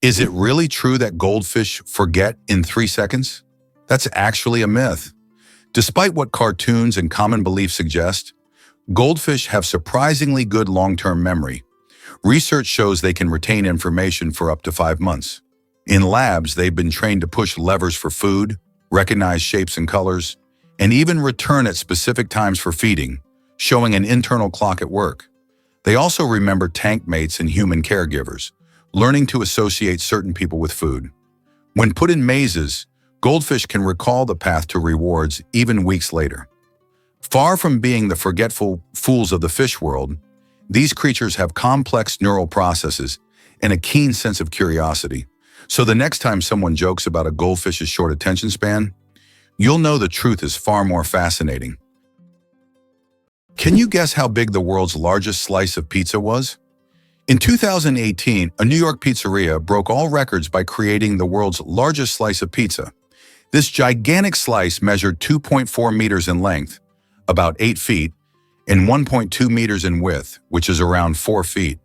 Is it really true that goldfish forget in 3 seconds? That's actually a myth. Despite what cartoons and common beliefs suggest, goldfish have surprisingly good long-term memory. Research shows they can retain information for up to 5 months. In labs, they've been trained to push levers for food, recognize shapes and colors, and even return at specific times for feeding, showing an internal clock at work. They also remember tank mates and human caregivers, learning to associate certain people with food. When put in mazes, goldfish can recall the path to rewards even weeks later. Far from being the forgetful fools of the fish world, these creatures have complex neural processes and a keen sense of curiosity. So the next time someone jokes about a goldfish's short attention span, you'll know the truth is far more fascinating. Can you guess how big the world's largest slice of pizza was? In 2018, a New York pizzeria broke all records by creating the world's largest slice of pizza. This gigantic slice measured 2.4 meters in length, about 8 feet, and 1.2 meters in width, which is around 4 feet.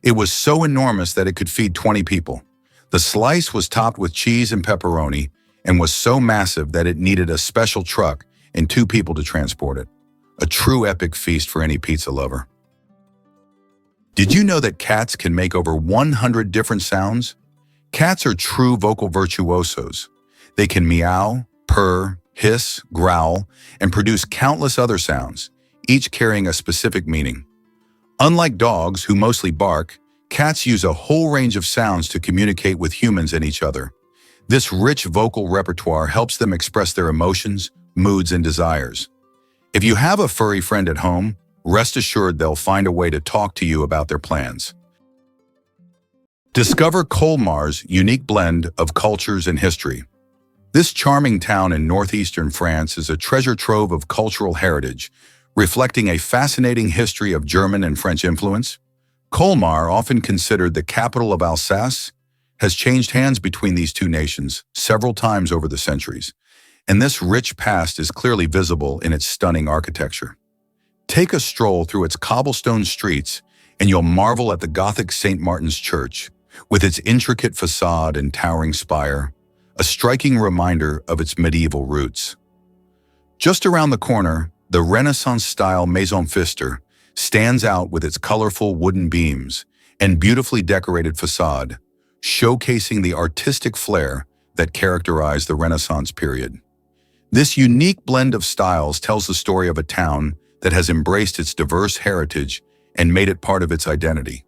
It was so enormous that it could feed 20 people. The slice was topped with cheese and pepperoni and was so massive that it needed a special truck and 2 people to transport it. A true epic feast for any pizza lover. Did you know that cats can make over 100 different sounds? Cats are true vocal virtuosos. They can meow, purr, hiss, growl, and produce countless other sounds, each carrying a specific meaning. Unlike dogs, who mostly bark, cats use a whole range of sounds to communicate with humans and each other. This rich vocal repertoire helps them express their emotions, moods, and desires. If you have a furry friend at home, rest assured they'll find a way to talk to you about their plans. Discover Colmar's unique blend of cultures and history. This charming town in northeastern France is a treasure trove of cultural heritage, reflecting a fascinating history of German and French influence. Colmar, often considered the capital of Alsace, has changed hands between these two nations several times over the centuries, and this rich past is clearly visible in its stunning architecture. Take a stroll through its cobblestone streets and you'll marvel at the Gothic St. Martin's Church, with its intricate facade and towering spire, a striking reminder of its medieval roots. Just around the corner, the Renaissance-style Maison Pfister stands out with its colorful wooden beams and beautifully decorated facade, showcasing the artistic flair that characterized the Renaissance period. This unique blend of styles tells the story of a town that has embraced its diverse heritage and made it part of its identity.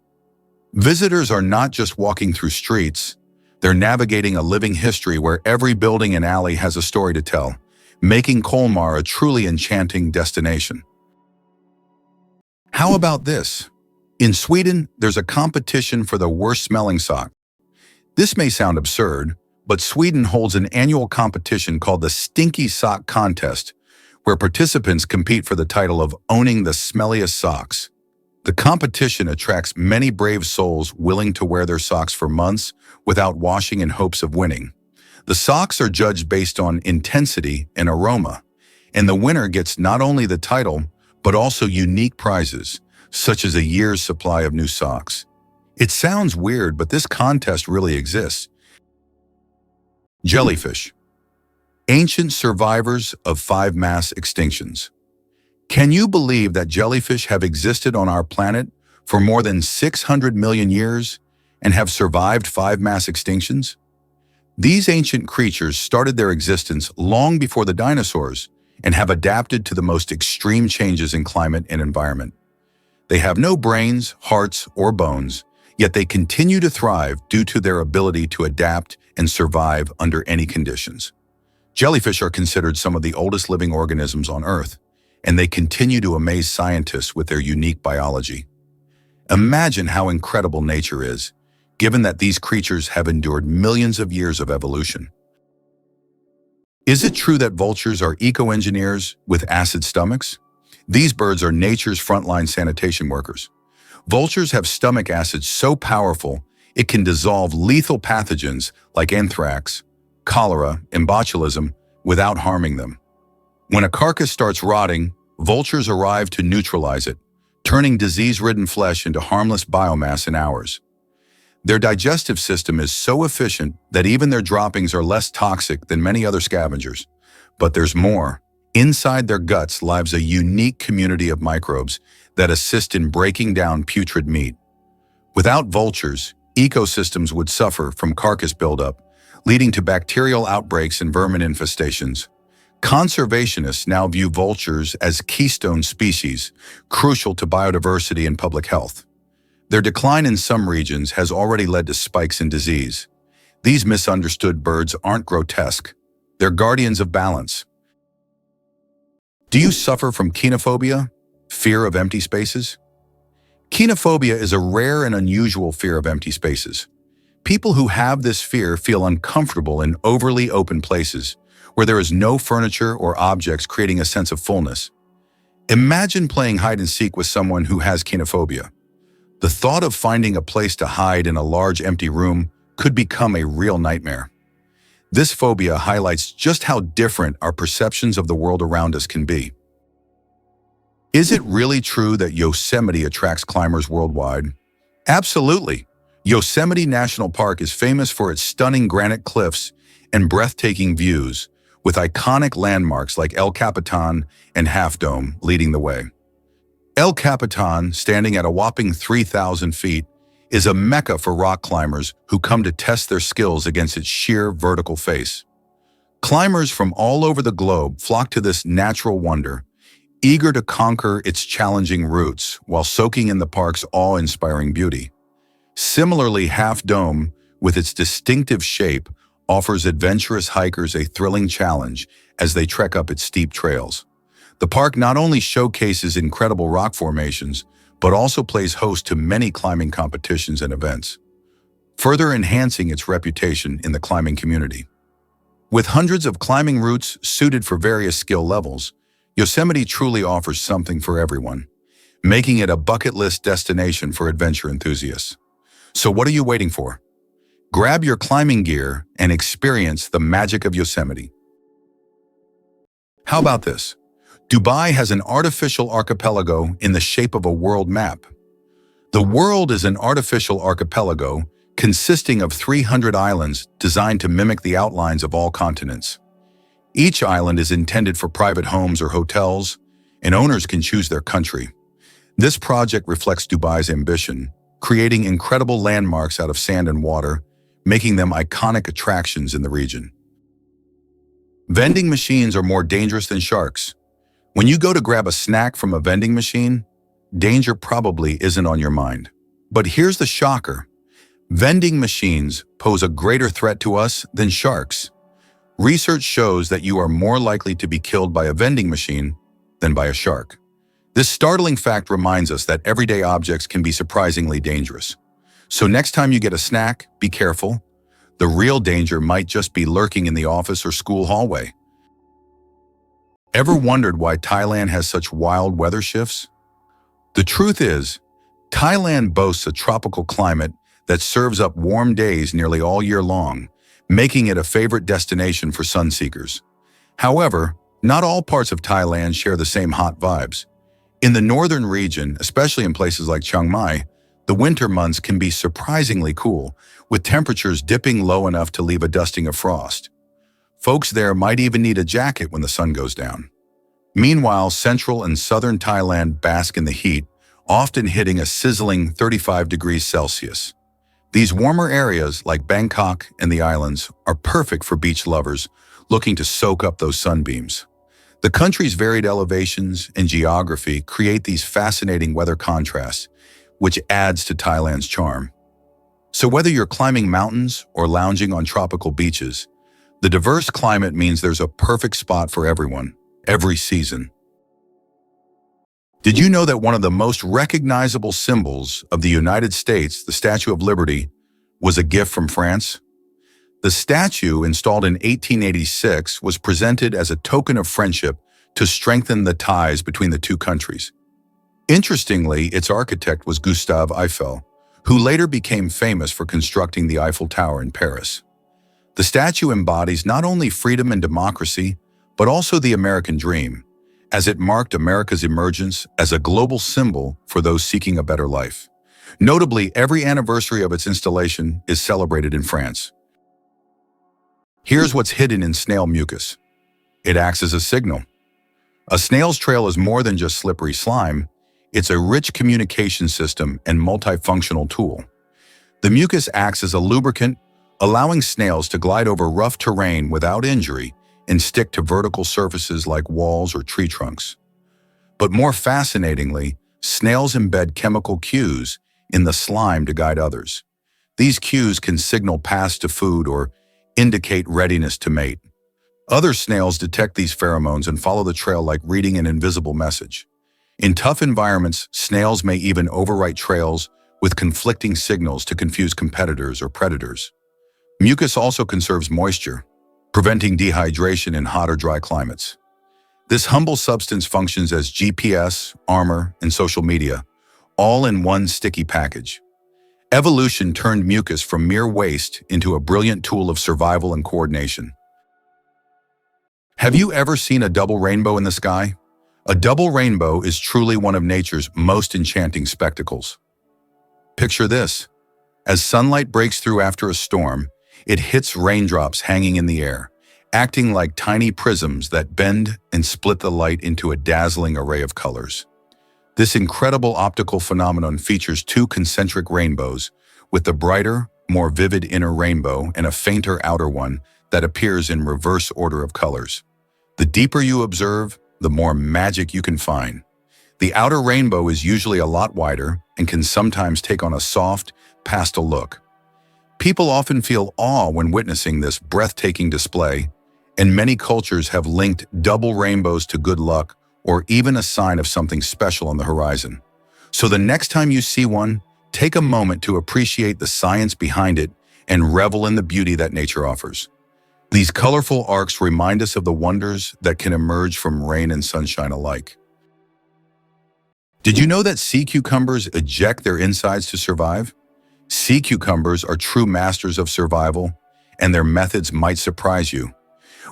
Visitors are not just walking through streets, they're navigating a living history where every building and alley has a story to tell, making Colmar a truly enchanting destination. How about this? In Sweden, there's a competition for the worst-smelling sock. This may sound absurd, but Sweden holds an annual competition called the Stinky Sock Contest, where participants compete for the title of owning the smelliest socks. The competition attracts many brave souls willing to wear their socks for months without washing in hopes of winning. The socks are judged based on intensity and aroma, and the winner gets not only the title, but also unique prizes, such as a year's supply of new socks. It sounds weird, but this contest really exists. Jellyfish. Ancient survivors of 5 mass extinctions. Can you believe that jellyfish have existed on our planet for more than 600 million years and have survived 5 mass extinctions? These ancient creatures started their existence long before the dinosaurs and have adapted to the most extreme changes in climate and environment. They have no brains, hearts, or bones, yet they continue to thrive due to their ability to adapt and survive under any conditions. Jellyfish are considered some of the oldest living organisms on Earth, and they continue to amaze scientists with their unique biology. Imagine how incredible nature is, given that these creatures have endured millions of years of evolution. Is it true that vultures are eco-engineers with acid stomachs? These birds are nature's frontline sanitation workers. Vultures have stomach acid so powerful it can dissolve lethal pathogens like anthrax, cholera, and botulism without harming them. When a carcass starts rotting, vultures arrive to neutralize it, turning disease-ridden flesh into harmless biomass in hours. Their digestive system is so efficient that even their droppings are less toxic than many other scavengers. But there's more. Inside their guts lives a unique community of microbes that assist in breaking down putrid meat. Without vultures, ecosystems would suffer from carcass buildup, leading to bacterial outbreaks and vermin infestations. Conservationists now view vultures as keystone species, crucial to biodiversity and public health. Their decline in some regions has already led to spikes in disease. These misunderstood birds aren't grotesque. They're guardians of balance. Do you suffer from kenophobia, fear of empty spaces? Kenophobia is a rare and unusual fear of empty spaces. People who have this fear feel uncomfortable in overly open places, where there is no furniture or objects, creating a sense of fullness. Imagine playing hide and seek with someone who has kenophobia. The thought of finding a place to hide in a large empty room could become a real nightmare. This phobia highlights just how different our perceptions of the world around us can be. Is it really true that Yosemite attracts climbers worldwide? Absolutely. Yosemite National Park is famous for its stunning granite cliffs and breathtaking views, with iconic landmarks like El Capitan and Half Dome leading the way. El Capitan, standing at a whopping 3,000 feet, is a mecca for rock climbers who come to test their skills against its sheer vertical face. Climbers from all over the globe flock to this natural wonder, eager to conquer its challenging routes while soaking in the park's awe-inspiring beauty. Similarly, Half Dome, with its distinctive shape, offers adventurous hikers a thrilling challenge as they trek up its steep trails. The park not only showcases incredible rock formations, but also plays host to many climbing competitions and events, further enhancing its reputation in the climbing community. With hundreds of climbing routes suited for various skill levels, Yosemite truly offers something for everyone, making it a bucket list destination for adventure enthusiasts. So what are you waiting for? Grab your climbing gear and experience the magic of Yosemite. How about this? Dubai has an artificial archipelago in the shape of a world map. The world is an artificial archipelago consisting of 300 islands designed to mimic the outlines of all continents. Each island is intended for private homes or hotels, and owners can choose their country. This project reflects Dubai's ambition, creating incredible landmarks out of sand and water, making them iconic attractions in the region. Vending machines are more dangerous than sharks. When you go to grab a snack from a vending machine, danger probably isn't on your mind. But here's the shocker. Vending machines pose a greater threat to us than sharks. Research shows that you are more likely to be killed by a vending machine than by a shark. This startling fact reminds us that everyday objects can be surprisingly dangerous. So next time you get a snack, be careful. The real danger might just be lurking in the office or school hallway. Ever wondered why Thailand has such wild weather shifts? The truth is, Thailand boasts a tropical climate that serves up warm days nearly all year long, making it a favorite destination for sun seekers. However, not all parts of Thailand share the same hot vibes. In the northern region, especially in places like Chiang Mai, the winter months can be surprisingly cool, with temperatures dipping low enough to leave a dusting of frost. Folks there might even need a jacket when the sun goes down. Meanwhile, central and southern Thailand bask in the heat, often hitting a sizzling 35 degrees Celsius. These warmer areas, like Bangkok and the islands, are perfect for beach lovers looking to soak up those sunbeams. The country's varied elevations and geography create these fascinating weather contrasts, which adds to Thailand's charm. So whether you're climbing mountains or lounging on tropical beaches, the diverse climate means there's a perfect spot for everyone, every season. Did you know that one of the most recognizable symbols of the United States, the Statue of Liberty, was a gift from France? The statue, installed in 1886, was presented as a token of friendship to strengthen the ties between the two countries. Interestingly, its architect was Gustave Eiffel, who later became famous for constructing the Eiffel Tower in Paris. The statue embodies not only freedom and democracy, but also the American dream, as it marked America's emergence as a global symbol for those seeking a better life. Notably, every anniversary of its installation is celebrated in France. Here's what's hidden in snail mucus. It acts as a signal. A snail's trail is more than just slippery slime. It's a rich communication system and multifunctional tool. The mucus acts as a lubricant, allowing snails to glide over rough terrain without injury and stick to vertical surfaces like walls or tree trunks. But more fascinatingly, snails embed chemical cues in the slime to guide others. These cues can signal paths to food or indicate readiness to mate. Other snails detect these pheromones and follow the trail like reading an invisible message. In tough environments, snails may even overwrite trails with conflicting signals to confuse competitors or predators. Mucus also conserves moisture, preventing dehydration in hot or dry climates. This humble substance functions as GPS, armor, and social media, all in one sticky package. Evolution turned mucus from mere waste into a brilliant tool of survival and coordination. Have you ever seen a double rainbow in the sky? A double rainbow is truly one of nature's most enchanting spectacles. Picture this. As sunlight breaks through after a storm, it hits raindrops hanging in the air, acting like tiny prisms that bend and split the light into a dazzling array of colors. This incredible optical phenomenon features two concentric rainbows, with the brighter, more vivid inner rainbow and a fainter outer one that appears in reverse order of colors. The deeper you observe, the more magic you can find. The outer rainbow is usually a lot wider and can sometimes take on a soft, pastel look. People often feel awe when witnessing this breathtaking display, and many cultures have linked double rainbows to good luck or even a sign of something special on the horizon. So the next time you see one, take a moment to appreciate the science behind it and revel in the beauty that nature offers. These colorful arcs remind us of the wonders that can emerge from rain and sunshine alike. Did you know that sea cucumbers eject their insides to survive? Sea cucumbers are true masters of survival, and their methods might surprise you.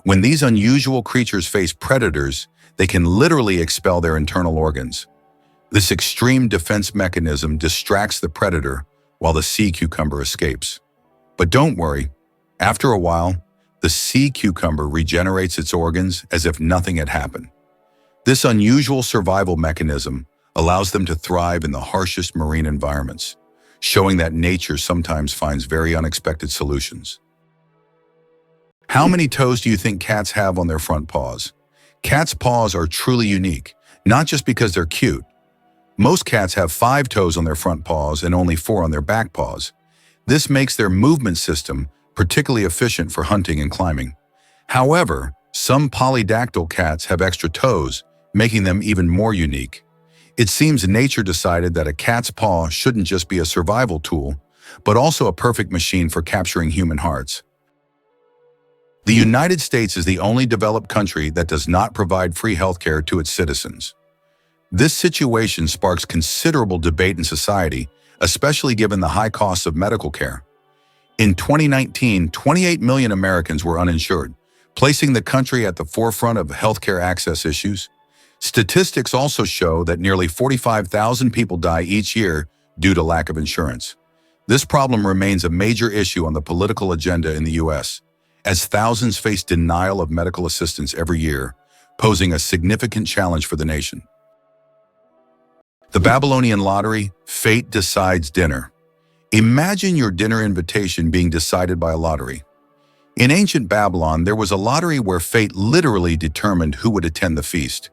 When these unusual creatures face predators, they can literally expel their internal organs. This extreme defense mechanism distracts the predator while the sea cucumber escapes. But don't worry, after a while, the sea cucumber regenerates its organs as if nothing had happened. This unusual survival mechanism allows them to thrive in the harshest marine environments, showing that nature sometimes finds very unexpected solutions. How many toes do you think cats have on their front paws? Cats' paws are truly unique, not just because they're cute. Most cats have 5 toes on their front paws and only 4 on their back paws. This makes their movement system particularly efficient for hunting and climbing. However, some polydactyl cats have extra toes, making them even more unique. It seems nature decided that a cat's paw shouldn't just be a survival tool, but also a perfect machine for capturing human hearts. The United States is the only developed country that does not provide free healthcare to its citizens. This situation sparks considerable debate in society, especially given the high costs of medical care. In 2019, 28 million Americans were uninsured, placing the country at the forefront of healthcare access issues. Statistics also show that nearly 45,000 people die each year due to lack of insurance. This problem remains a major issue on the political agenda in the U.S., as thousands face denial of medical assistance every year, posing a significant challenge for the nation. The Babylonian lottery, fate decides dinner. Imagine your dinner invitation being decided by a lottery. In ancient Babylon, there was a lottery where fate literally determined who would attend the feast.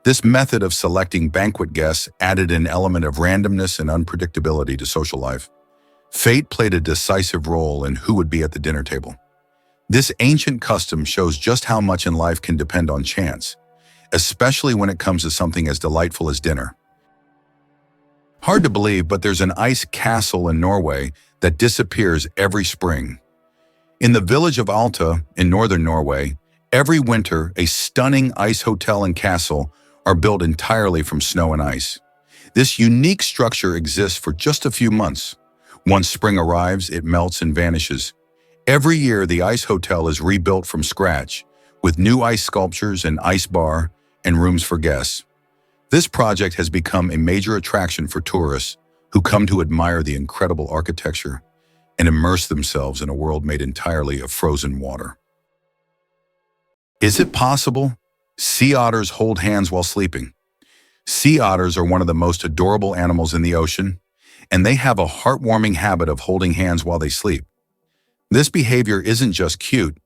This method of selecting banquet guests added an element of randomness and unpredictability to social life. Fate played a decisive role in who would be at the dinner table. This ancient custom shows just how much in life can depend on chance, especially when it comes to something as delightful as dinner. Hard to believe, but there's an ice castle in Norway that disappears every spring. In the village of Alta in northern Norway, every winter a stunning ice hotel and castle are built entirely from snow and ice. This unique structure exists for just a few months. Once spring arrives, it melts and vanishes. Every year, the ice hotel is rebuilt from scratch, with new ice sculptures, an ice bar, and rooms for guests. This project has become a major attraction for tourists who come to admire the incredible architecture and immerse themselves in a world made entirely of frozen water. Is it possible? Sea otters hold hands while sleeping. Sea otters are one of the most adorable animals in the ocean, and they have a heartwarming habit of holding hands while they sleep. This behavior isn't just cute,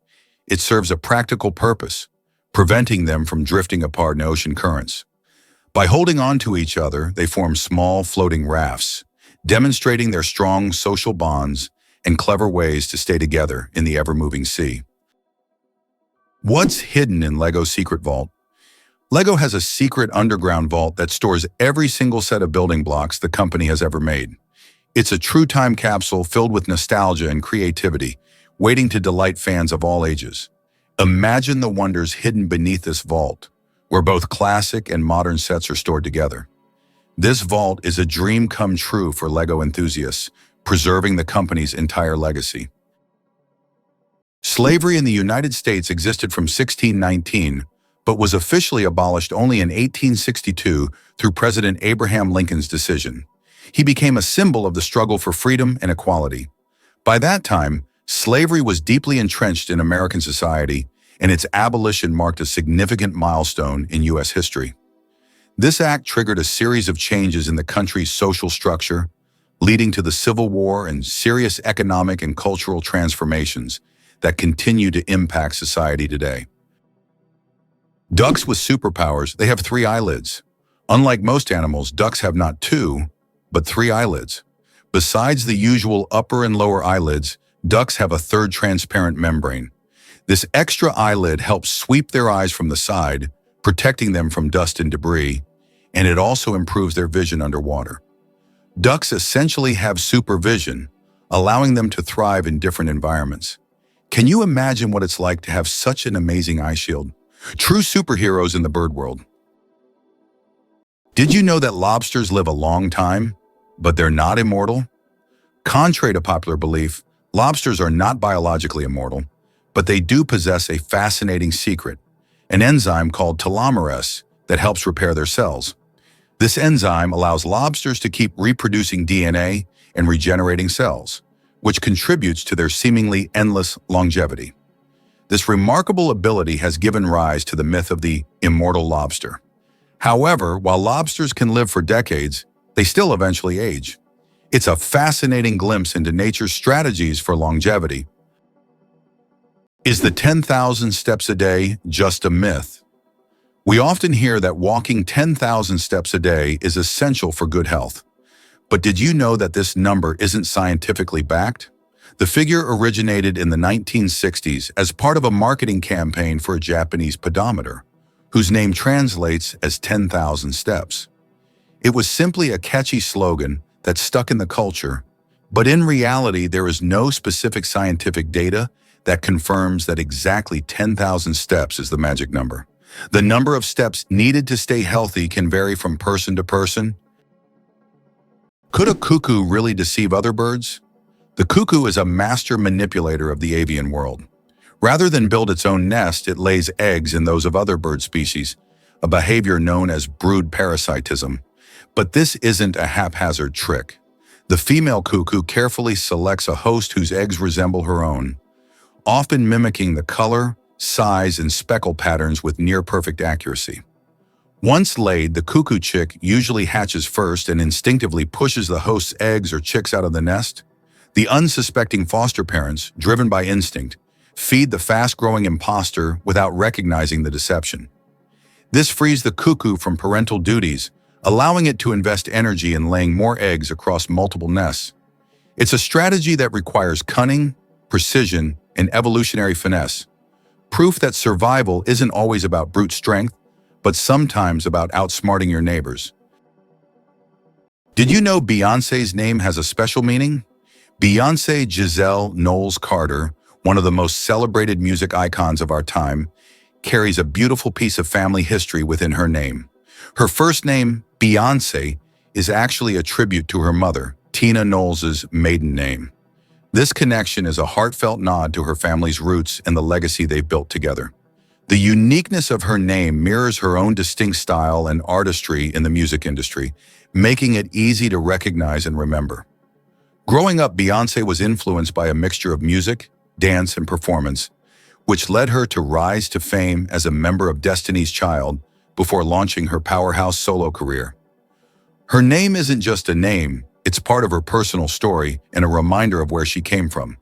it serves a practical purpose, preventing them from drifting apart in ocean currents. By holding on to each other, they form small floating rafts, demonstrating their strong social bonds and clever ways to stay together in the ever-moving sea. What's hidden in LEGO's secret vault? LEGO has a secret underground vault that stores every single set of building blocks the company has ever made. It's a true time capsule filled with nostalgia and creativity, waiting to delight fans of all ages. Imagine the wonders hidden beneath this vault, where both classic and modern sets are stored together. This vault is a dream come true for LEGO enthusiasts, preserving the company's entire legacy. Slavery in the United States existed from 1619, but was officially abolished only in 1862 through President Abraham Lincoln's decision. He became a symbol of the struggle for freedom and equality. By that time, slavery was deeply entrenched in American society, and its abolition marked a significant milestone in U.S. history. This act triggered a series of changes in the country's social structure, leading to the Civil War and serious economic and cultural transformations that continue to impact society today. Ducks with superpowers, they have 3 eyelids. Unlike most animals, ducks have not 2, but 3 eyelids. Besides the usual upper and lower eyelids, ducks have a third transparent membrane. This extra eyelid helps sweep their eyes from the side, protecting them from dust and debris, and it also improves their vision underwater. Ducks essentially have supervision, allowing them to thrive in different environments. Can you imagine what it's like to have such an amazing eye shield? True superheroes in the bird world. Did you know that lobsters live a long time, but they're not immortal? Contrary to popular belief, lobsters are not biologically immortal, but they do possess a fascinating secret, an enzyme called telomerase that helps repair their cells. This enzyme allows lobsters to keep reproducing DNA and regenerating cells, which contributes to their seemingly endless longevity. This remarkable ability has given rise to the myth of the immortal lobster. However, while lobsters can live for decades, they still eventually age. It's a fascinating glimpse into nature's strategies for longevity. Is the 10,000 steps a day just a myth? We often hear that walking 10,000 steps a day is essential for good health. But did you know that this number isn't scientifically backed? The figure originated in the 1960s as part of a marketing campaign for a Japanese pedometer, whose name translates as 10,000 steps. It was simply a catchy slogan that stuck in the culture, but in reality there is no specific scientific data that confirms that exactly 10,000 steps is the magic number. The number of steps needed to stay healthy can vary from person to person. Could a cuckoo really deceive other birds? The cuckoo is a master manipulator of the avian world. Rather than build its own nest, it lays eggs in those of other bird species, a behavior known as brood parasitism. But this isn't a haphazard trick. The female cuckoo carefully selects a host whose eggs resemble her own, often mimicking the color, size, and speckle patterns with near-perfect accuracy. Once laid, the cuckoo chick usually hatches first and instinctively pushes the host's eggs or chicks out of the nest. The unsuspecting foster parents, driven by instinct, feed the fast-growing imposter without recognizing the deception. This frees the cuckoo from parental duties, allowing it to invest energy in laying more eggs across multiple nests. It's a strategy that requires cunning, precision, and evolutionary finesse, proof that survival isn't always about brute strength, but sometimes about outsmarting your neighbors. Did you know Beyoncé's name has a special meaning? Beyoncé Giselle Knowles-Carter, one of the most celebrated music icons of our time, carries a beautiful piece of family history within her name. Her first name, Beyoncé, is actually a tribute to her mother, Tina Knowles' maiden name. This connection is a heartfelt nod to her family's roots and the legacy they've built together. The uniqueness of her name mirrors her own distinct style and artistry in the music industry, making it easy to recognize and remember. Growing up, Beyoncé was influenced by a mixture of music, dance, and performance, which led her to rise to fame as a member of Destiny's Child before launching her powerhouse solo career. Her name isn't just a name, it's part of her personal story and a reminder of where she came from.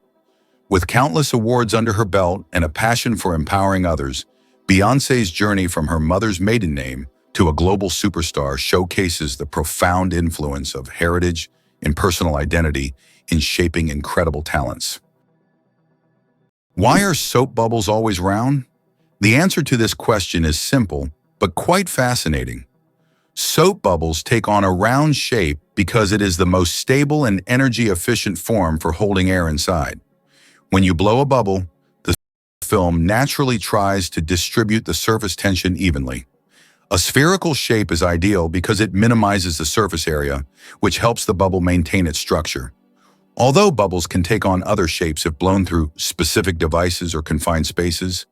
With countless awards under her belt and a passion for empowering others, Beyoncé's journey from her mother's maiden name to a global superstar showcases the profound influence of heritage and personal identity in shaping incredible talents. Why are soap bubbles always round? The answer to this question is simple, but quite fascinating. Soap bubbles take on a round shape because it is the most stable and energy-efficient form for holding air inside. When you blow a bubble, the film naturally tries to distribute the surface tension evenly. A spherical shape is ideal because it minimizes the surface area, which helps the bubble maintain its structure. Although bubbles can take on other shapes if blown through specific devices or confined spaces,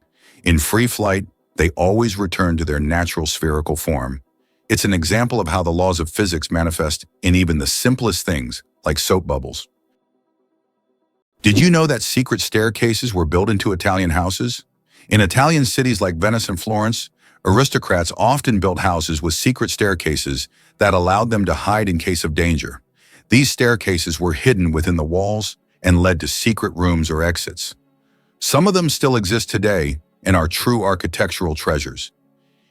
in free flight, they always return to their natural spherical form. It's an example of how the laws of physics manifest in even the simplest things, like soap bubbles. Did you know that secret staircases were built into Italian houses? In Italian cities like Venice and Florence, aristocrats often built houses with secret staircases that allowed them to hide in case of danger. These staircases were hidden within the walls and led to secret rooms or exits. Some of them still exist today and are true architectural treasures.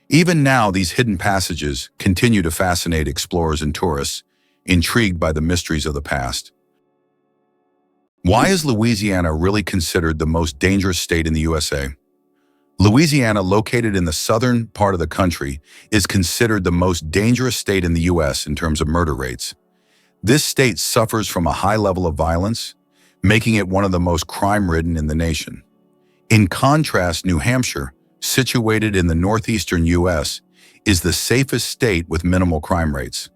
Even now, these hidden passages continue to fascinate explorers and tourists, intrigued by the mysteries of the past. Why is Louisiana really considered the most dangerous state in the USA? Louisiana, located in the southern part of the country, is considered the most dangerous state in the U.S. in terms of murder rates. This state suffers from a high level of violence, making it one of the most crime-ridden in the nation. In contrast, New Hampshire, situated in the northeastern U.S., is the safest state with minimal crime rates.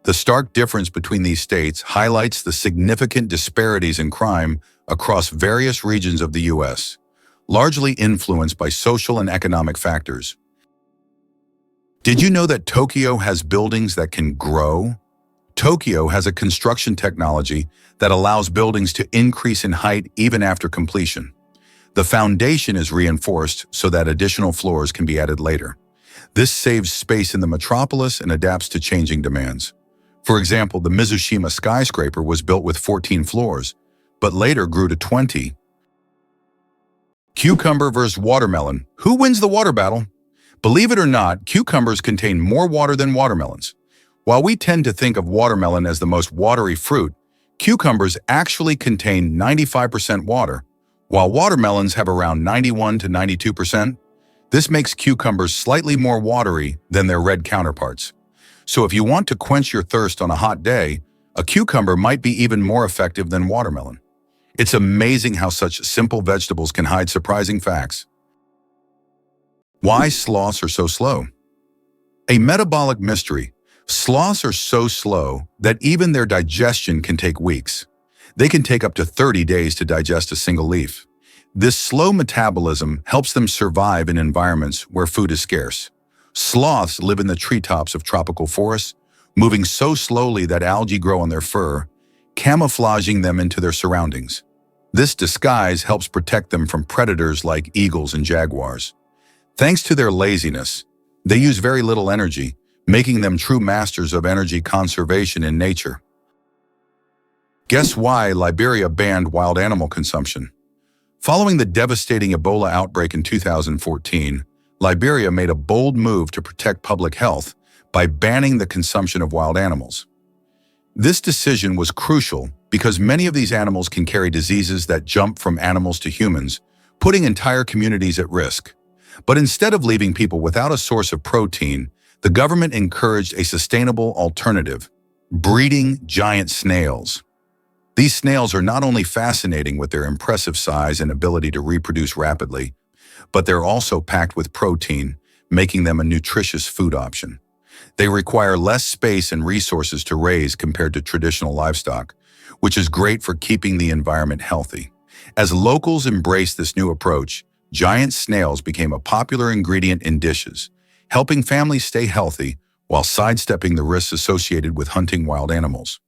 The stark difference between these states highlights the significant disparities in crime across various regions of the U.S., largely influenced by social and economic factors. Did you know that Tokyo has buildings that can grow? Tokyo has a construction technology that allows buildings to increase in height even after completion. The foundation is reinforced so that additional floors can be added later. This saves space in the metropolis and adapts to changing demands. For example, the Mizushima skyscraper was built with 14 floors, but later grew to 20. Cucumber versus watermelon. Who wins the water battle? Believe it or not, cucumbers contain more water than watermelons. While we tend to think of watermelon as the most watery fruit, cucumbers actually contain 95% water, while watermelons have around 91 to 92%. This makes cucumbers slightly more watery than their red counterparts. So if you want to quench your thirst on a hot day, a cucumber might be even more effective than watermelon. It's amazing how such simple vegetables can hide surprising facts. Why sloths are so slow? A metabolic mystery. Sloths are so slow that even their digestion can take weeks. They can take up to 30 days to digest a single leaf. This slow metabolism helps them survive in environments where food is scarce. Sloths live in the treetops of tropical forests, moving so slowly that algae grow on their fur, camouflaging them into their surroundings. This disguise helps protect them from predators like eagles and jaguars. Thanks to their laziness, they use very little energy, making them true masters of energy conservation in nature. Guess why Liberia banned wild animal consumption? Following the devastating Ebola outbreak in 2014, Liberia made a bold move to protect public health by banning the consumption of wild animals. This decision was crucial because many of these animals can carry diseases that jump from animals to humans, putting entire communities at risk. But instead of leaving people without a source of protein, the government encouraged a sustainable alternative: breeding giant snails. These snails are not only fascinating with their impressive size and ability to reproduce rapidly, but they're also packed with protein, making them a nutritious food option. They require less space and resources to raise compared to traditional livestock, which is great for keeping the environment healthy. As locals embrace this new approach, giant snails became a popular ingredient in dishes, helping families stay healthy while sidestepping the risks associated with hunting wild animals.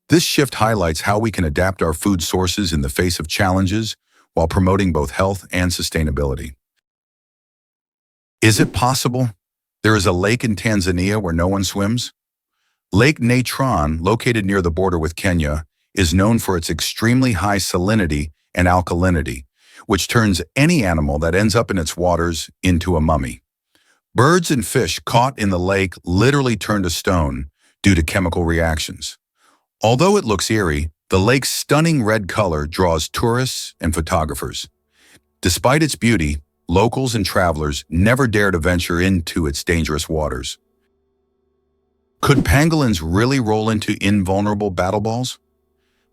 This shift highlights how we can adapt our food sources in the face of challenges while promoting both health and sustainability. Is it possible? There is a lake in Tanzania where no one swims? Lake Natron, located near the border with Kenya, is known for its extremely high salinity and alkalinity, which turns any animal that ends up in its waters into a mummy. Birds and fish caught in the lake literally turn to stone due to chemical reactions. Although it looks eerie, the lake's stunning red color draws tourists and photographers. Despite its beauty, locals and travelers never dare to venture into its dangerous waters. Could pangolins really roll into invulnerable battle balls?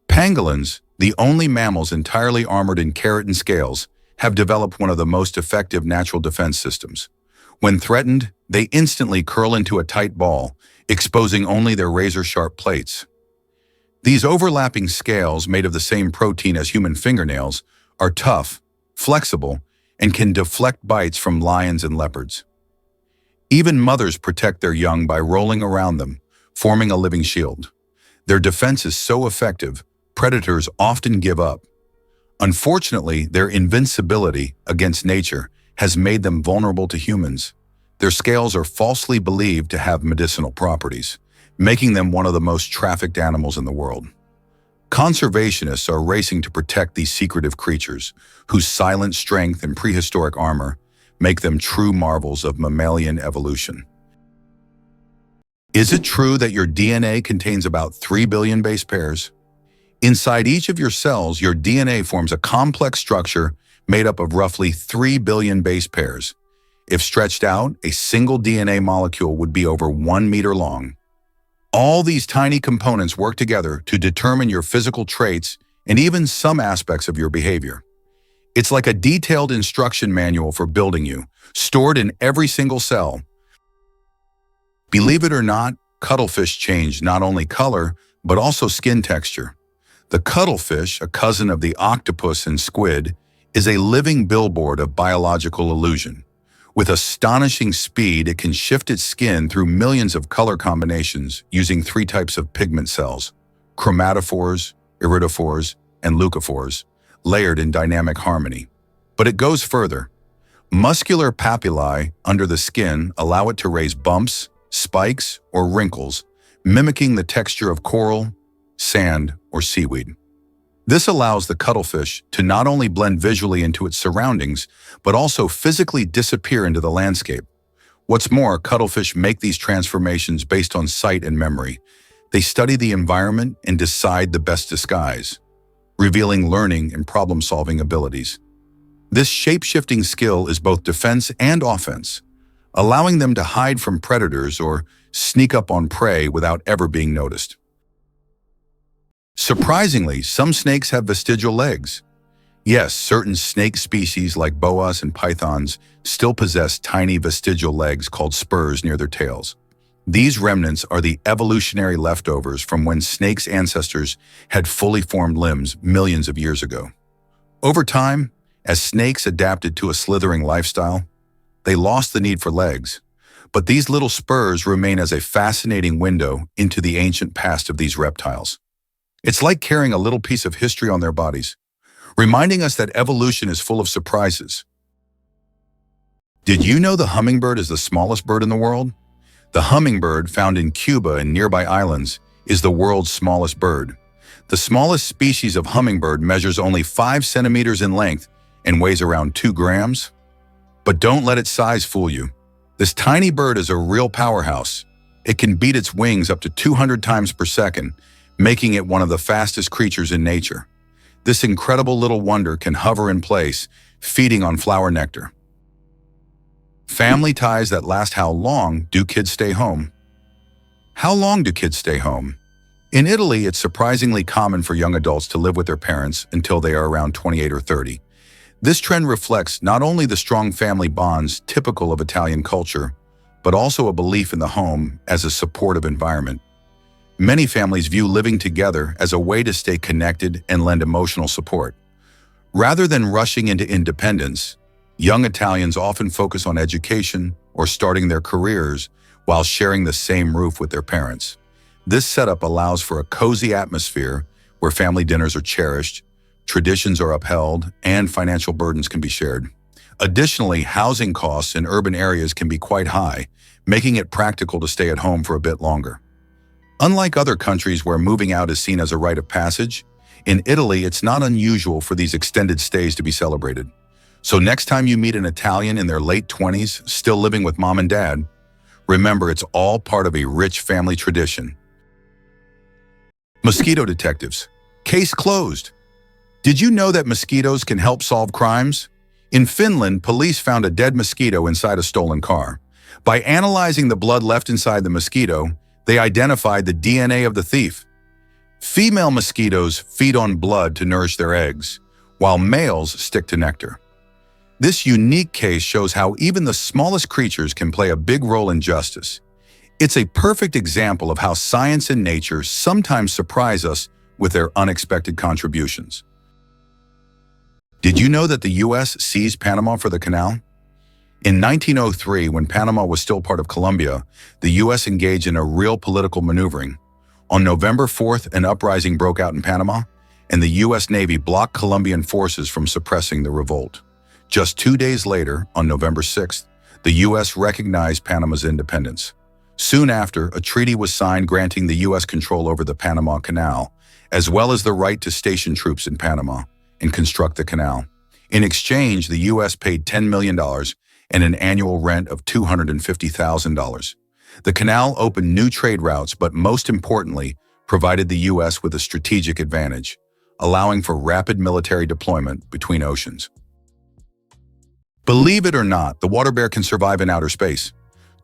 Pangolins, the only mammals entirely armored in keratin scales, have developed one of the most effective natural defense systems. When threatened, they instantly curl into a tight ball, exposing only their razor-sharp plates. These overlapping scales, made of the same protein as human fingernails, are tough, flexible, and can deflect bites from lions and leopards. Even mothers protect their young by rolling around them, forming a living shield. Their defense is so effective, predators often give up. Unfortunately, their invincibility against nature has made them vulnerable to humans. Their scales are falsely believed to have medicinal properties, making them one of the most trafficked animals in the world. Conservationists are racing to protect these secretive creatures, whose silent strength and prehistoric armor make them true marvels of mammalian evolution. Is it true that your DNA contains about 3 billion base pairs? Inside each of your cells, your DNA forms a complex structure made up of roughly 3 billion base pairs. If stretched out, a single DNA molecule would be over 1 meter long. All these tiny components work together to determine your physical traits and even some aspects of your behavior. It's like a detailed instruction manual for building you, stored in every single cell. Believe it or not, cuttlefish change not only color, but also skin texture. The cuttlefish, a cousin of the octopus and squid, is a living billboard of biological illusion. With astonishing speed, it can shift its skin through millions of color combinations using 3 types of pigment cells: chromatophores, iridophores, and leucophores, layered in dynamic harmony. But it goes further. Muscular papillae under the skin allow it to raise bumps, spikes, or wrinkles, mimicking the texture of coral, sand, or seaweed. This allows the cuttlefish to not only blend visually into its surroundings, but also physically disappear into the landscape. What's more, cuttlefish make these transformations based on sight and memory. They study the environment and decide the best disguise, revealing learning and problem-solving abilities. This shape-shifting skill is both defense and offense, allowing them to hide from predators or sneak up on prey without ever being noticed. Surprisingly, some snakes have vestigial legs. Yes, certain snake species like boas and pythons still possess tiny vestigial legs called spurs near their tails. These remnants are the evolutionary leftovers from when snakes' ancestors had fully formed limbs millions of years ago. Over time, as snakes adapted to a slithering lifestyle, they lost the need for legs. But these little spurs remain as a fascinating window into the ancient past of these reptiles. It's like carrying a little piece of history on their bodies, reminding us that evolution is full of surprises. Did you know the hummingbird is the smallest bird in the world? The hummingbird, found in Cuba and nearby islands, is the world's smallest bird. The smallest species of hummingbird measures only 5 centimeters in length and weighs around 2 grams. But don't let its size fool you. This tiny bird is a real powerhouse. It can beat its wings up to 200 times per second, making it one of the fastest creatures in nature. This incredible little wonder can hover in place, feeding on flower nectar. Family ties that last. How long do kids stay home? How long do kids stay home? In Italy, it's surprisingly common for young adults to live with their parents until they are around 28 or 30. This trend reflects not only the strong family bonds typical of Italian culture, but also a belief in the home as a supportive environment. Many families view living together as a way to stay connected and lend emotional support. Rather than rushing into independence, Young Italians often focus on education or starting their careers while sharing the same roof with their parents. This setup allows for a cozy atmosphere where family dinners are cherished, traditions are upheld, and financial burdens can be shared. Additionally, housing costs in urban areas can be quite high, making it practical to stay at home for a bit longer. Unlike other countries where moving out is seen as a rite of passage, in Italy it's not unusual for these extended stays to be celebrated. So next time you meet an Italian in their late 20s, still living with mom and dad, remember it's all part of a rich family tradition. Mosquito detectives. Case closed. Did you know that mosquitoes can help solve crimes? In Finland, police found a dead mosquito inside a stolen car. By analyzing the blood left inside the mosquito, they identified the DNA of the thief. Female mosquitoes feed on blood to nourish their eggs, while males stick to nectar. This unique case shows how even the smallest creatures can play a big role in justice. It's a perfect example of how science and nature sometimes surprise us with their unexpected contributions. Did you know that the U.S. seized Panama for the canal? In 1903, when Panama was still part of Colombia, the U.S. engaged in a real political maneuvering. On November 4th, an uprising broke out in Panama, and the U.S. Navy blocked Colombian forces from suppressing the revolt. Just 2 days later, on November 6th, the U.S. recognized Panama's independence. Soon after, a treaty was signed granting the U.S. control over the Panama Canal, as well as the right to station troops in Panama and construct the canal. In exchange, the U.S. paid $10 million and an annual rent of $250,000. The canal opened new trade routes, but most importantly, provided the U.S. with a strategic advantage, allowing for rapid military deployment between oceans. Believe it or not, the water bear can survive in outer space.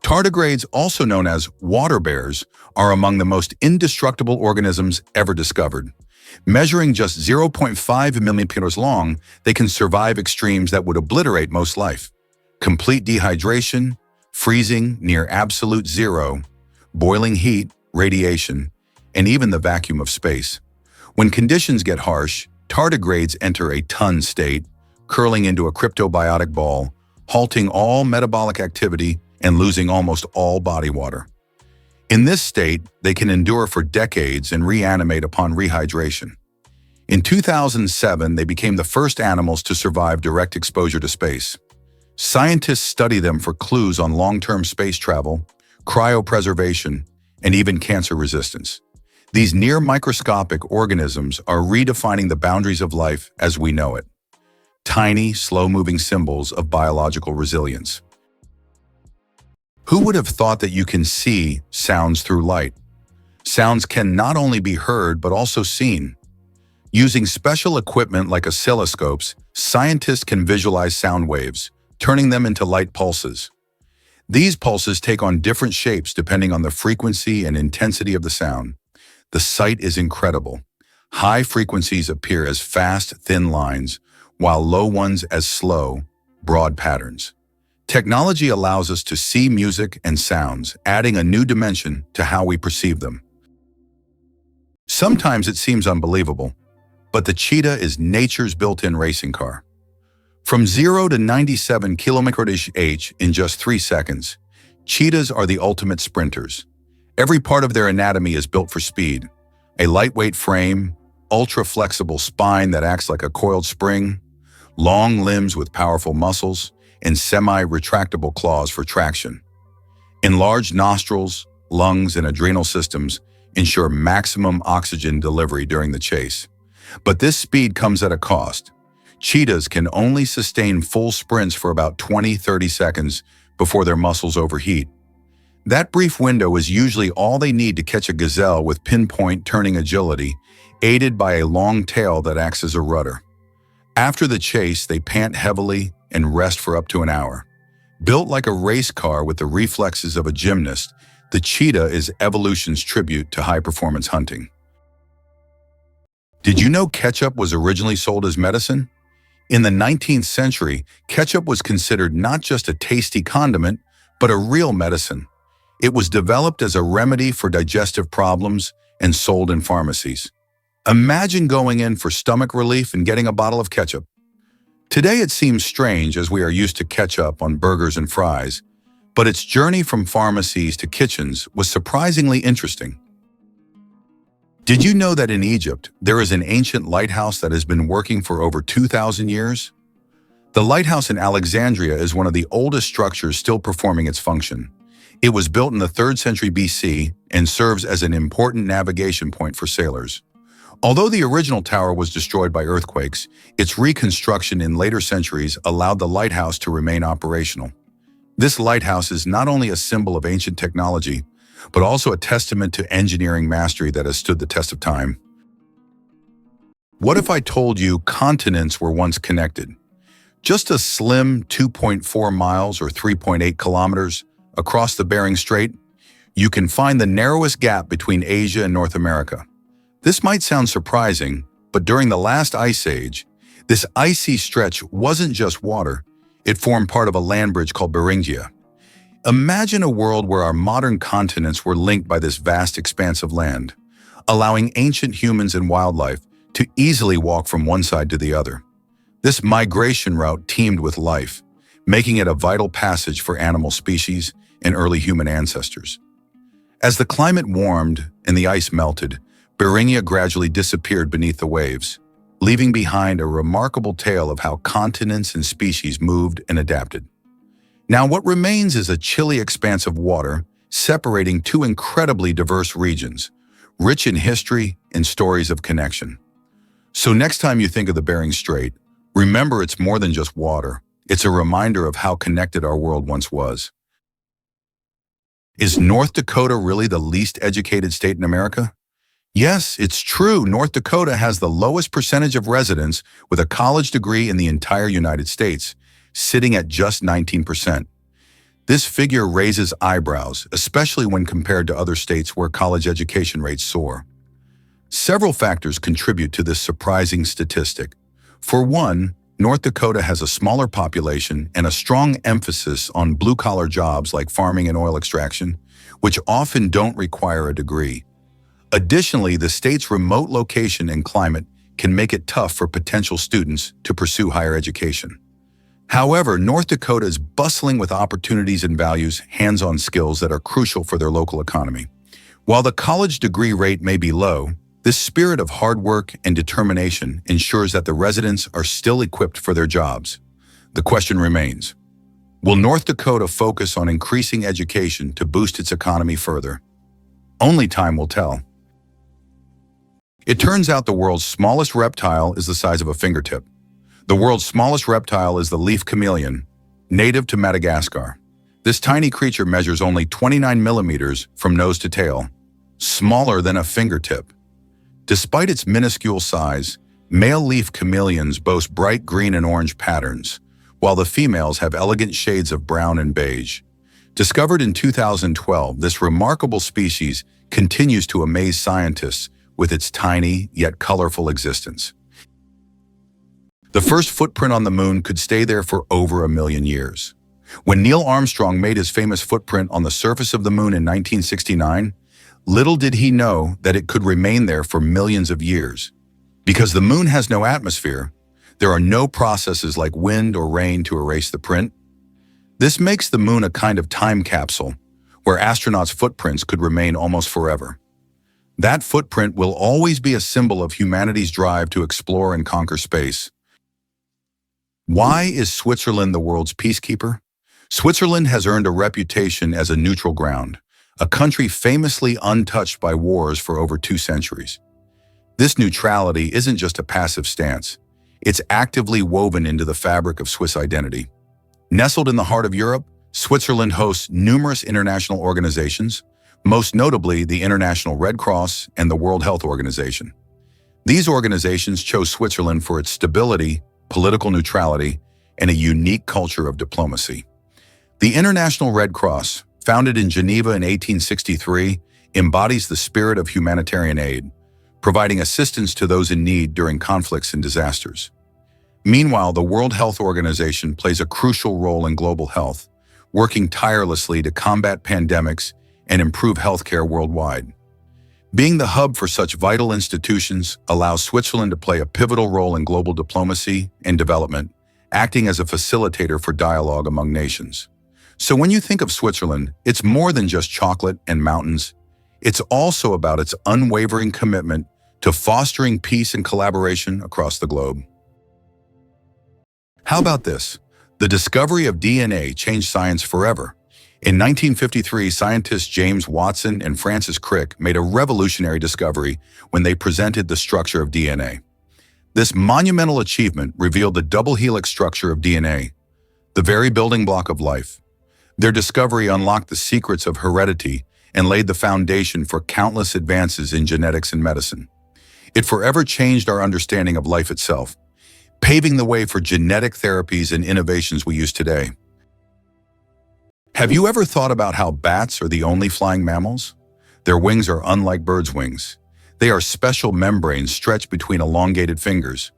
Tardigrades, also known as water bears, are among the most indestructible organisms ever discovered. Measuring just 0.5 millimeters long, they can survive extremes that would obliterate most life. Complete dehydration, freezing near absolute zero, boiling heat, radiation, and even the vacuum of space. When conditions get harsh, tardigrades enter a ton state, curling into a cryptobiotic ball, halting all metabolic activity and losing almost all body water. In this state, they can endure for decades and reanimate upon rehydration. In 2007, they became the first animals to survive direct exposure to space. Scientists study them for clues on long-term space travel, cryopreservation, and even cancer resistance. These near-microscopic organisms are redefining the boundaries of life as we know it. Tiny, slow-moving symbols of biological resilience. Who would have thought that you can see sounds through light? Sounds can not only be heard but also seen. Using special equipment like oscilloscopes, scientists can visualize sound waves, turning them into light pulses. These pulses take on different shapes depending on the frequency and intensity of the sound. The sight is incredible. High frequencies appear as fast, thin lines, while low ones as slow, broad patterns. Technology allows us to see music and sounds, adding a new dimension to how we perceive them. Sometimes it seems unbelievable, but the cheetah is nature's built-in racing car. From 0 to 97 km/h in just 3 seconds, cheetahs are the ultimate sprinters. Every part of their anatomy is built for speed. A lightweight frame, ultra-flexible spine that acts like a coiled spring, long limbs with powerful muscles, and semi-retractable claws for traction. Enlarged nostrils, lungs, and adrenal systems ensure maximum oxygen delivery during the chase. But this speed comes at a cost. Cheetahs can only sustain full sprints for about 20-30 seconds before their muscles overheat. That brief window is usually all they need to catch a gazelle with pinpoint turning agility, aided by a long tail that acts as a rudder. After the chase, they pant heavily and rest for up to an hour. Built like a race car with the reflexes of a gymnast, the cheetah is evolution's tribute to high-performance hunting. Did you know ketchup was originally sold as medicine? In the 19th century, ketchup was considered not just a tasty condiment, but a real medicine. It was developed as a remedy for digestive problems and sold in pharmacies. Imagine going in for stomach relief and getting a bottle of ketchup. Today it seems strange as we are used to ketchup on burgers and fries, but its journey from pharmacies to kitchens was surprisingly interesting. Did you know that in Egypt, there is an ancient lighthouse that has been working for over 2,000 years? The lighthouse in Alexandria is one of the oldest structures still performing its function. It was built in the 3rd century BC and serves as an important navigation point for sailors. Although the original tower was destroyed by earthquakes, its reconstruction in later centuries allowed the lighthouse to remain operational. This lighthouse is not only a symbol of ancient technology, but also a testament to engineering mastery that has stood the test of time. What if I told you continents were once connected? Just a slim 2.4 miles or 3.8 kilometers across the Bering Strait, you can find the narrowest gap between Asia and North America. This might sound surprising, but during the last ice age, this icy stretch wasn't just water, it formed part of a land bridge called Beringia. Imagine a world where our modern continents were linked by this vast expanse of land, allowing ancient humans and wildlife to easily walk from one side to the other. This migration route teemed with life, making it a vital passage for animal species and early human ancestors. As the climate warmed and the ice melted, Beringia gradually disappeared beneath the waves, leaving behind a remarkable tale of how continents and species moved and adapted. Now, what remains is a chilly expanse of water separating two incredibly diverse regions, rich in history and stories of connection. So next time you think of the Bering Strait, remember it's more than just water. It's a reminder of how connected our world once was. Is North Dakota really the least educated state in America? Yes, it's true. North Dakota has the lowest percentage of residents with a college degree in the entire United States, sitting at just 19%. This figure raises eyebrows, especially when compared to other states where college education rates soar. Several factors contribute to this surprising statistic. For one, North Dakota has a smaller population and a strong emphasis on blue-collar jobs like farming and oil extraction, which often don't require a degree. Additionally, the state's remote location and climate can make it tough for potential students to pursue higher education. However, North Dakota is bustling with opportunities and values hands-on skills that are crucial for their local economy. While the college degree rate may be low, this spirit of hard work and determination ensures that the residents are still equipped for their jobs. The question remains, will North Dakota focus on increasing education to boost its economy further? Only time will tell. It turns out the world's smallest reptile is the size of a fingertip. The world's smallest reptile is the leaf chameleon, native to Madagascar. This tiny creature measures only 29 millimeters from nose to tail, smaller than a fingertip. Despite its minuscule size, male leaf chameleons boast bright green and orange patterns, while the females have elegant shades of brown and beige. Discovered in 2012, this remarkable species continues to amaze scientists with its tiny yet colorful existence. The first footprint on the moon could stay there for over 1 million years. When Neil Armstrong made his famous footprint on the surface of the moon in 1969, little did he know that it could remain there for millions of years. Because the moon has no atmosphere, there are no processes like wind or rain to erase the print. This makes the moon a kind of time capsule, where astronauts' footprints could remain almost forever. That footprint will always be a symbol of humanity's drive to explore and conquer space. Why is Switzerland the world's peacekeeper? Switzerland has earned a reputation as a neutral ground, a country famously untouched by wars for over 2 centuries. This neutrality isn't just a passive stance. It's actively woven into the fabric of Swiss identity. Nestled in the heart of Europe, Switzerland hosts numerous international organizations, most notably the International Red Cross and the World Health Organization. These organizations chose Switzerland for its stability, political neutrality, and a unique culture of diplomacy. The International Red Cross, founded in Geneva in 1863, embodies the spirit of humanitarian aid, providing assistance to those in need during conflicts and disasters. Meanwhile, the World Health Organization plays a crucial role in global health, working tirelessly to combat pandemics and improve healthcare worldwide. Being the hub for such vital institutions allows Switzerland to play a pivotal role in global diplomacy and development, acting as a facilitator for dialogue among nations. So when you think of Switzerland, it's more than just chocolate and mountains. It's also about its unwavering commitment to fostering peace and collaboration across the globe. How about this? The discovery of DNA changed science forever. In 1953, scientists James Watson and Francis Crick made a revolutionary discovery when they presented the structure of DNA. This monumental achievement revealed the double helix structure of DNA, the very building block of life. Their discovery unlocked the secrets of heredity and laid the foundation for countless advances in genetics and medicine. It forever changed our understanding of life itself, paving the way for genetic therapies and innovations we use today. Have you ever thought about how bats are the only flying mammals? Their wings are unlike birds' wings. They are special membranes stretched between elongated fingers.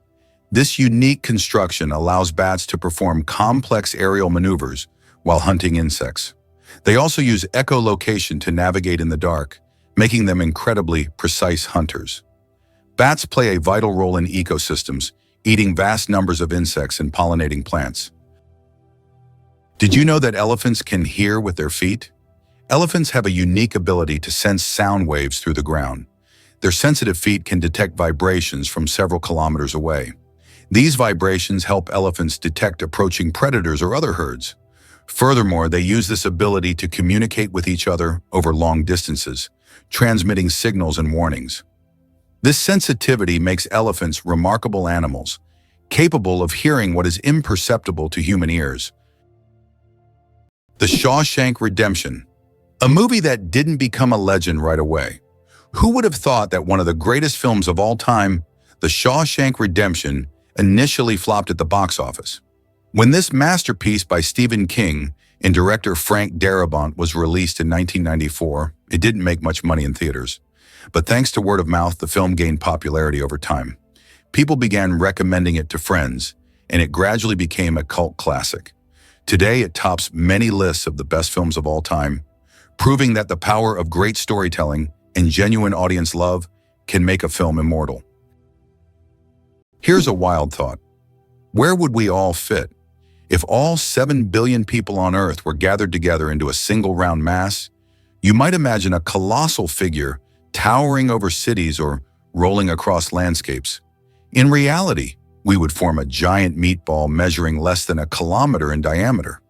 This unique construction allows bats to perform complex aerial maneuvers while hunting insects. They also use echolocation to navigate in the dark, making them incredibly precise hunters. Bats play a vital role in ecosystems, eating vast numbers of insects and pollinating plants. Did you know that elephants can hear with their feet? Elephants have a unique ability to sense sound waves through the ground. Their sensitive feet can detect vibrations from several kilometers away. These vibrations help elephants detect approaching predators or other herds. Furthermore, they use this ability to communicate with each other over long distances, transmitting signals and warnings. This sensitivity makes elephants remarkable animals, capable of hearing what is imperceptible to human ears. The Shawshank Redemption, a movie that didn't become a legend right away. Who would have thought that one of the greatest films of all time, The Shawshank Redemption, initially flopped at the box office? When this masterpiece by Stephen King and director Frank Darabont was released in 1994, it didn't make much money in theaters. But thanks to word of mouth, the film gained popularity over time. People began recommending it to friends, and it gradually became a cult classic. Today, it tops many lists of the best films of all time, proving that the power of great storytelling and genuine audience love can make a film immortal. Here's a wild thought. Where would we all fit? If all 7 billion people on Earth were gathered together into a single round mass, you might imagine a colossal figure towering over cities or rolling across landscapes. In reality, we would form a giant meatball measuring less than a kilometer in diameter.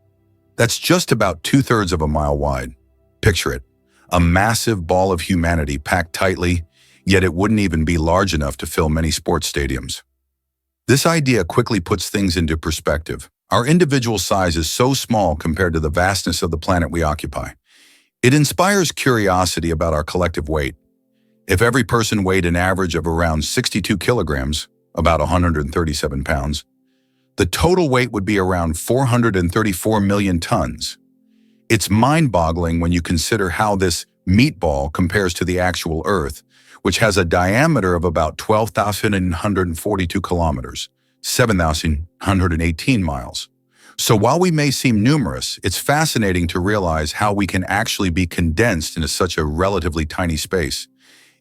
That's just about 2/3 of a mile wide. Picture it, a massive ball of humanity packed tightly, yet it wouldn't even be large enough to fill many sports stadiums. This idea quickly puts things into perspective. Our individual size is so small compared to the vastness of the planet we occupy. It inspires curiosity about our collective weight. If every person weighed an average of around 62 kilograms, about 137 pounds, the total weight would be around 434 million tons. It's mind-boggling when you consider how this meatball compares to the actual Earth, which has a diameter of about 12,142 kilometers, 7,118 miles. So while we may seem numerous, it's fascinating to realize how we can actually be condensed into such a relatively tiny space.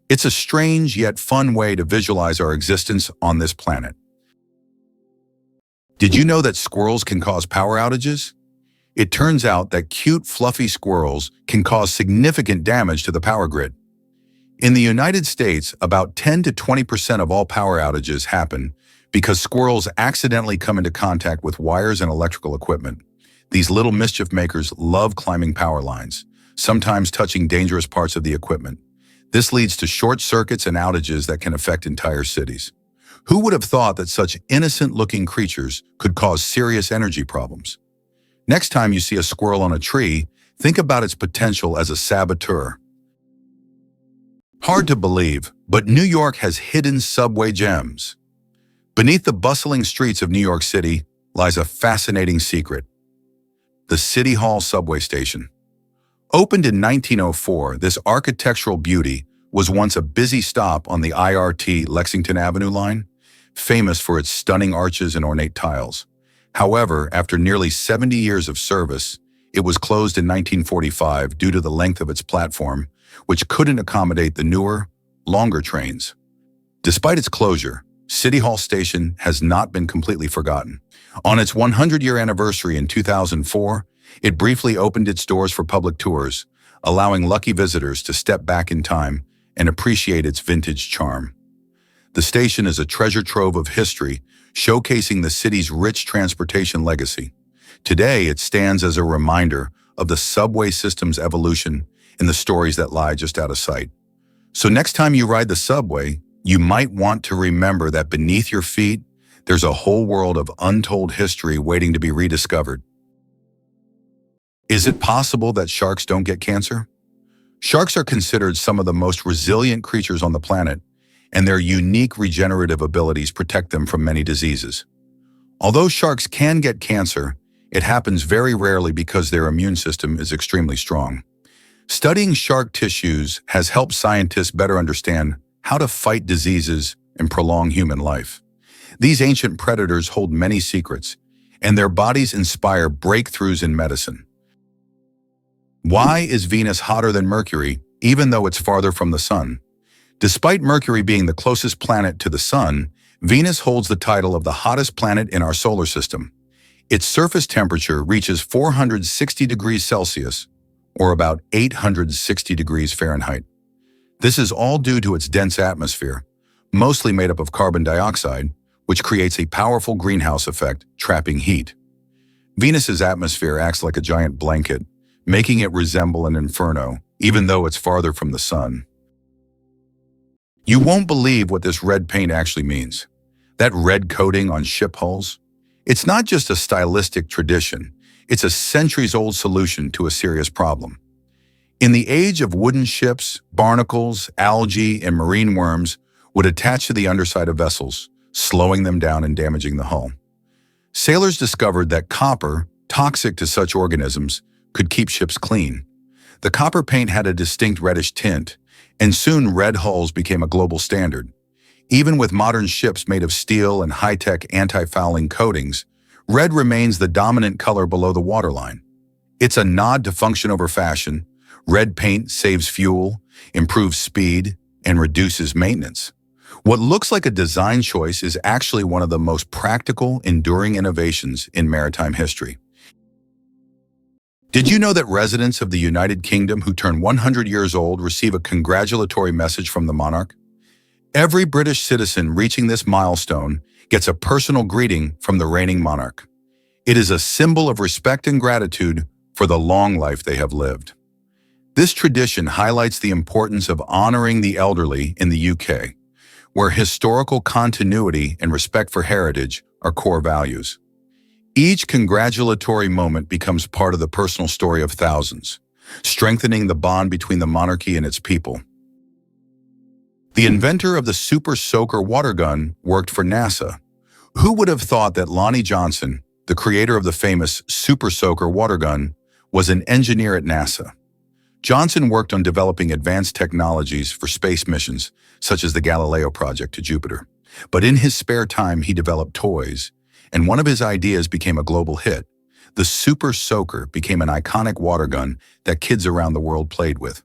It's a strange yet fun way to visualize our existence on this planet. Did you know that squirrels can cause power outages? It turns out that cute, fluffy squirrels can cause significant damage to the power grid. In the United States, about 10 to 20% of all power outages happen because squirrels accidentally come into contact with wires and electrical equipment. These little mischief makers love climbing power lines, sometimes touching dangerous parts of the equipment. This leads to short circuits and outages that can affect entire cities. Who would have thought that such innocent-looking creatures could cause serious energy problems? Next time you see a squirrel on a tree, think about its potential as a saboteur. Hard to believe, but New York has hidden subway gems. Beneath the bustling streets of New York City lies a fascinating secret: the City Hall subway station. Opened in 1904, this architectural beauty was once a busy stop on the IRT Lexington Avenue line, famous for its stunning arches and ornate tiles. However, after nearly 70 years of service, it was closed in 1945 due to the length of its platform, which couldn't accommodate the newer, longer trains. Despite its closure, City Hall Station has not been completely forgotten. On its 100-year anniversary in 2004, it briefly opened its doors for public tours, allowing lucky visitors to step back in time and appreciate its vintage charm. The station is a treasure trove of history, showcasing the city's rich transportation legacy. Today, it stands as a reminder of the subway system's evolution and the stories that lie just out of sight. So next time you ride the subway, you might want to remember that beneath your feet, there's a whole world of untold history waiting to be rediscovered. Is it possible that sharks don't get cancer? Sharks are considered some of the most resilient creatures on the planet, and their unique regenerative abilities protect them from many diseases. Although sharks can get cancer, it happens very rarely because their immune system is extremely strong. Studying shark tissues has helped scientists better understand how to fight diseases and prolong human life. These ancient predators hold many secrets, and their bodies inspire breakthroughs in medicine. Why is Venus hotter than Mercury, even though it's farther from the Sun? Despite Mercury being the closest planet to the Sun, Venus holds the title of the hottest planet in our solar system. Its surface temperature reaches 460 degrees Celsius, or about 860 degrees Fahrenheit. This is all due to its dense atmosphere, mostly made up of carbon dioxide, which creates a powerful greenhouse effect, trapping heat. Venus's atmosphere acts like a giant blanket, making it resemble an inferno, even though it's farther from the Sun. You won't believe what this red paint actually means. That red coating on ship hulls? It's not just a stylistic tradition, it's a centuries-old solution to a serious problem. In the age of wooden ships, barnacles, algae, and marine worms would attach to the underside of vessels, slowing them down and damaging the hull. Sailors discovered that copper, toxic to such organisms, could keep ships clean. The copper paint had a distinct reddish tint, and soon red hulls became a global standard. Even with modern ships made of steel and high-tech anti-fouling coatings, red remains the dominant color below the waterline. It's a nod to function over fashion. Red paint saves fuel, improves speed, and reduces maintenance. What looks like a design choice is actually one of the most practical, enduring innovations in maritime history. Did you know that residents of the United Kingdom who turn 100 years old receive a congratulatory message from the monarch? Every British citizen reaching this milestone gets a personal greeting from the reigning monarch. It is a symbol of respect and gratitude for the long life they have lived. This tradition highlights the importance of honoring the elderly in the UK, where historical continuity and respect for heritage are core values. Each congratulatory moment becomes part of the personal story of thousands, strengthening the bond between the monarchy and its people. The inventor of the Super Soaker water gun worked for NASA. Who would have thought that Lonnie Johnson, the creator of the famous Super Soaker water gun, was an engineer at NASA? Johnson worked on developing advanced technologies for space missions, such as the Galileo project to Jupiter. But in his spare time, he developed toys, and one of his ideas became a global hit. The Super Soaker became an iconic water gun that kids around the world played with.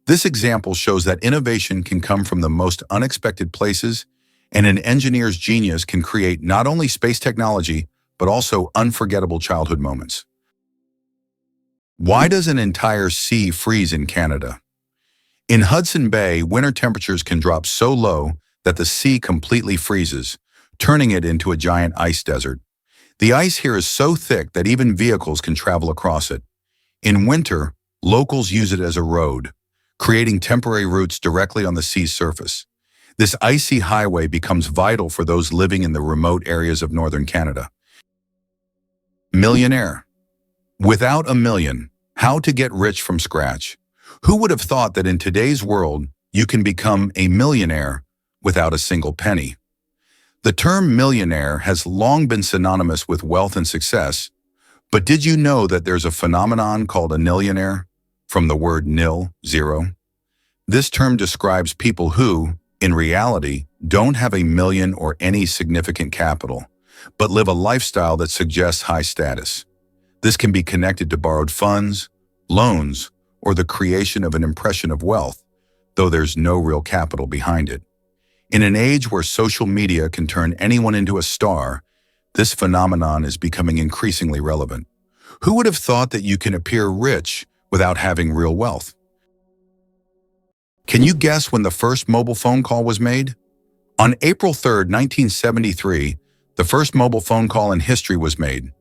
This example shows that innovation can come from the most unexpected places, and an engineer's genius can create not only space technology, but also unforgettable childhood moments. Why does an entire sea freeze in Canada? In Hudson Bay, winter temperatures can drop so low that the sea completely freezes, turning it into a giant ice desert. The ice here is so thick that even vehicles can travel across it. In winter, locals use it as a road, creating temporary routes directly on the sea's surface. This icy highway becomes vital for those living in the remote areas of northern Canada. Millionaire. Without a million, how to get rich from scratch? Who would have thought that in today's world, you can become a millionaire without a single penny? The term millionaire has long been synonymous with wealth and success, but did you know that there's a phenomenon called a nillionaire, from the word nil, zero? This term describes people who, in reality, don't have a million or any significant capital, but live a lifestyle that suggests high status. This can be connected to borrowed funds, loans, or the creation of an impression of wealth, though there's no real capital behind it. In an age where social media can turn anyone into a star, This phenomenon is becoming increasingly relevant. Who would have thought that you can appear rich without having real wealth? Can you guess when the first mobile phone call was made? On April 3rd, 1973, the first mobile phone call in history was made.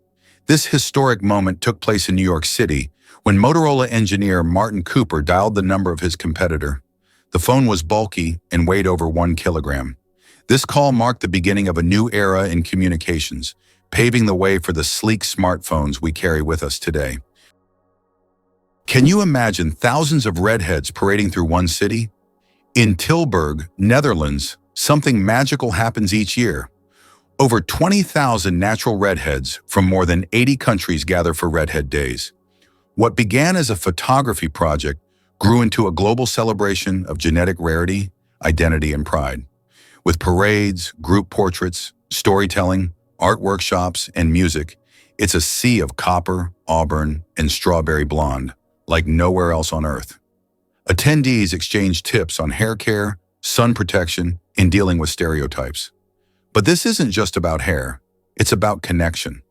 This historic moment took place in New York City when Motorola engineer Martin Cooper dialed the number of his competitor. The phone was bulky and weighed over 1 kilogram. This call marked the beginning of a new era in communications, paving the way for the sleek smartphones we carry with us today. Can you imagine thousands of redheads parading through one city? In Tilburg, Netherlands, something magical happens each year. Over 20,000 natural redheads from more than 80 countries gather for Redhead Days. What began as a photography project grew into a global celebration of genetic rarity, identity, and pride. With parades, group portraits, storytelling, art workshops, and music, it's a sea of copper, auburn, and strawberry blonde, like nowhere else on Earth. Attendees exchange tips on hair care, sun protection, and dealing with stereotypes. But this isn't just about hair, it's about connection.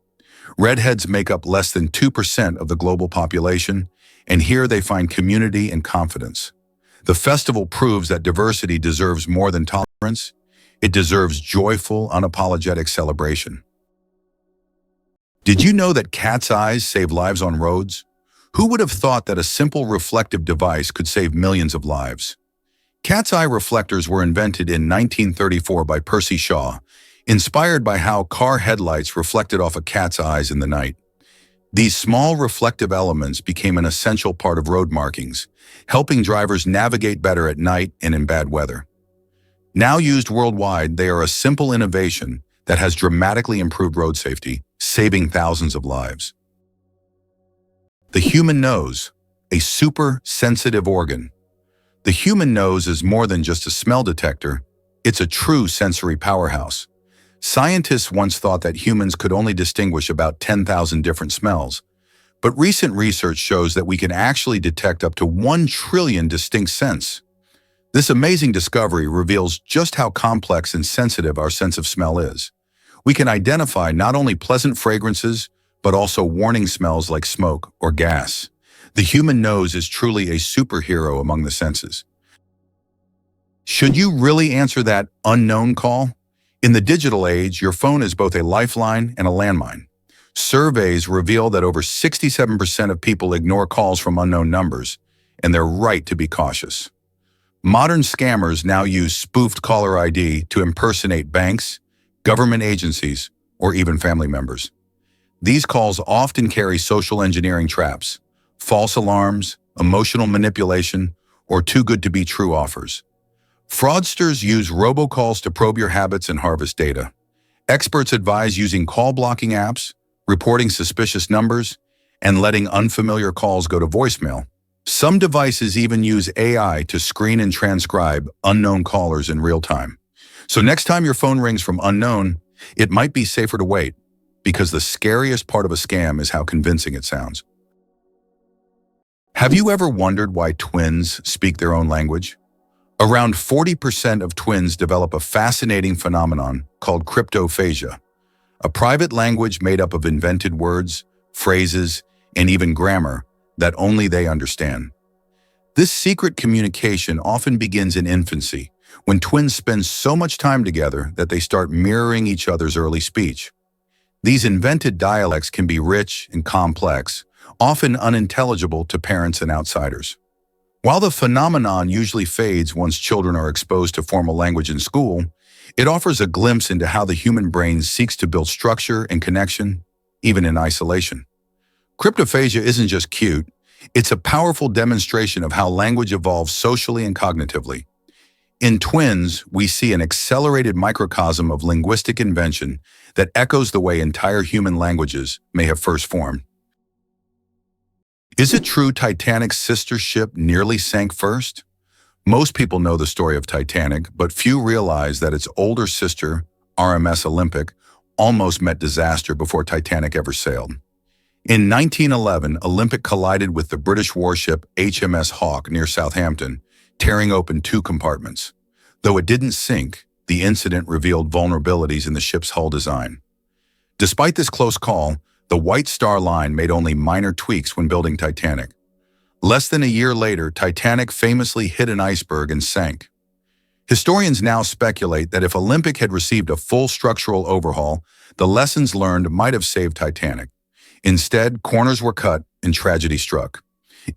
Redheads make up less than 2% of the global population, and here they find community and confidence. The festival proves that diversity deserves more than tolerance. It deserves joyful, unapologetic celebration. Did you know that cat's eyes save lives on roads? Who would have thought that a simple reflective device could save millions of lives? Cat's eye reflectors were invented in 1934 by Percy Shaw, inspired by how car headlights reflected off a cat's eyes in the night. These small reflective elements became an essential part of road markings, helping drivers navigate better at night and in bad weather. Now used worldwide, they are a simple innovation that has dramatically improved road safety, saving thousands of lives. The human nose, a super sensitive organ. The human nose is more than just a smell detector, it's a true sensory powerhouse. Scientists once thought that humans could only distinguish about 10,000 different smells, but recent research shows that we can actually detect up to 1 trillion distinct scents. This amazing discovery reveals just how complex and sensitive our sense of smell is. We can identify not only pleasant fragrances, but also warning smells like smoke or gas. The human nose is truly a superhero among the senses. Should you really answer that unknown call? In the digital age, your phone is both a lifeline and a landmine. Surveys reveal that over 67% of people ignore calls from unknown numbers, and they're right to be cautious. Modern scammers now use spoofed caller ID to impersonate banks, government agencies, or even family members. These calls often carry social engineering traps, false alarms, emotional manipulation, or too-good-to-be-true offers. Fraudsters use robocalls to probe your habits and harvest data. Experts advise using call blocking apps, reporting suspicious numbers, and letting unfamiliar calls go to voicemail. Some devices even use AI to screen and transcribe unknown callers in real time. So next time your phone rings from unknown, it might be safer to wait, because the scariest part of a scam is how convincing it sounds. Have you ever wondered why twins speak their own language? Around 40% of twins develop a fascinating phenomenon called cryptophagia, a private language made up of invented words, phrases, and even grammar that only they understand. This secret communication often begins in infancy, when twins spend so much time together that they start mirroring each other's early speech. These invented dialects can be rich and complex, often unintelligible to parents and outsiders. While the phenomenon usually fades once children are exposed to formal language in school, it offers a glimpse into how the human brain seeks to build structure and connection, even in isolation. Cryptophagia isn't just cute, it's a powerful demonstration of how language evolves socially and cognitively. In twins, we see an accelerated microcosm of linguistic invention that echoes the way entire human languages may have first formed. Is it true Titanic's sister ship nearly sank first? Most people know the story of Titanic, but few realize that its older sister, RMS Olympic, almost met disaster before Titanic ever sailed. In 1911, Olympic collided with the British warship HMS Hawke near Southampton, tearing open 2 compartments. Though it didn't sink, the incident revealed vulnerabilities in the ship's hull design. Despite this close call, the White Star Line made only minor tweaks when building Titanic. Less than a year later, Titanic famously hit an iceberg and sank. Historians now speculate that if Olympic had received a full structural overhaul, the lessons learned might have saved Titanic. Instead, corners were cut and tragedy struck.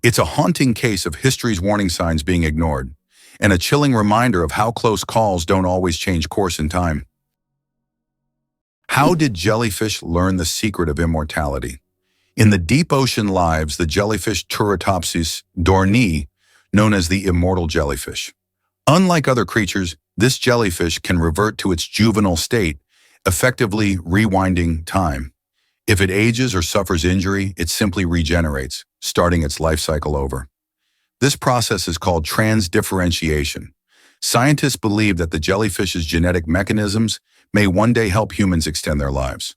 It's a haunting case of history's warning signs being ignored, and a chilling reminder of how close calls don't always change course in time. How did jellyfish learn the secret of immortality? In the deep ocean lives the jellyfish Turritopsis dohrnii, known as the immortal jellyfish. Unlike other creatures, this jellyfish can revert to its juvenile state, effectively rewinding time. If it ages or suffers injury, it simply regenerates, starting its life cycle over. This process is called transdifferentiation. Scientists believe that the jellyfish's genetic mechanisms may one day help humans extend their lives.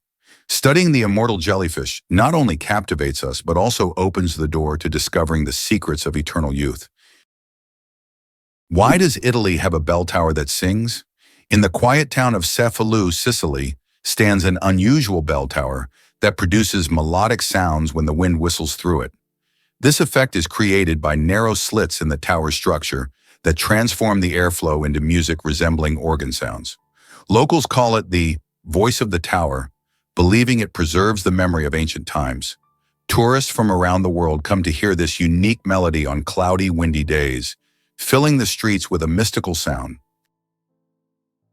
Studying the immortal jellyfish not only captivates us, but also opens the door to discovering the secrets of eternal youth. Why does Italy have a bell tower that sings? In the quiet town of Cefalù, Sicily, stands an unusual bell tower that produces melodic sounds when the wind whistles through it. This effect is created by narrow slits in the tower's structure that transform the airflow into music resembling organ sounds. Locals call it the voice of the tower, believing it preserves the memory of ancient times. Tourists from around the world come to hear this unique melody on cloudy, windy days, filling the streets with a mystical sound.